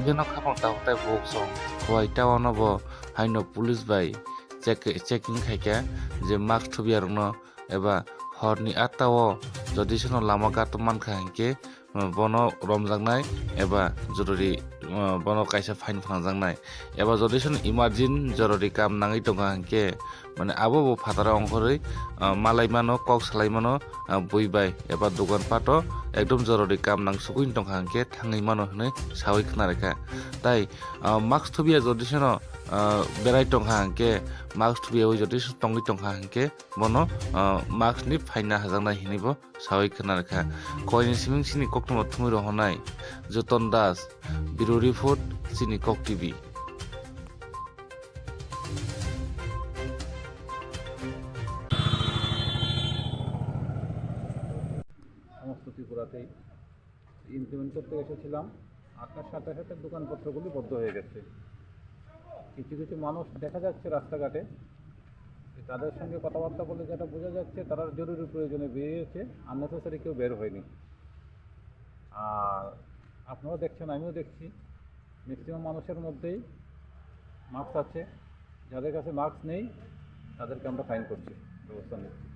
Gano kapang tao tay buk song hoi tao no bo haino police bai checking khaike je mask thubiar no eba horni 8 o jodi sono lama gat mankha hingke bono romjaknai eba jorori bono kaisa fine phangjaknai eba jodi sono emergent jorori kam nangoi tonga hingke মানে abo bo fatara ongkhoroi malai mano kok salai mano buibai eba dogan pato একদম জরুরি কাম নাং সুকুইন টংখা হাঙ্কে থাঙै মানো হনে সাওই খনারেখা তাই mask থুবিয়া যদি সেন বেড়াই টংখা হাঙ্কে mask থুবিয়া ওই যদি টঙ্গি টংখা হাঙ্কে বনো মাস্ক নি ফাইনা হাজাংনা হিনিব সাওই খনারেখা কয়নি সিমিং সিনি কক্তম থুমি রহনাই যতন দাস বিরো রিপোর্ট সিনি কক টিভি সমস্ত ত্রিপুরাতেই ইমপ্লিমেন্ট করতে এসেছিলাম। আসার সাথে সাথে দোকানপত্রগুলি বন্ধ হয়ে গেছে। কিছু কিছু মানুষ দেখা যাচ্ছে রাস্তাঘাটে, তাদের সঙ্গে কথাবার্তা বলে যেটা বোঝা যাচ্ছে তারা জরুরি প্রয়োজনে বেরিয়েছে, আননেসেসারি কেউ বের হয়নি। আর আপনারা দেখছেন, আমিও দেখছি, ম্যাক্সিমাম মানুষের মধ্যেই মাস্ক আছে। যাদের কাছে মাস্ক নেই তাদেরকে আমরা ফাইন করছি, ব্যবস্থা নিচ্ছি।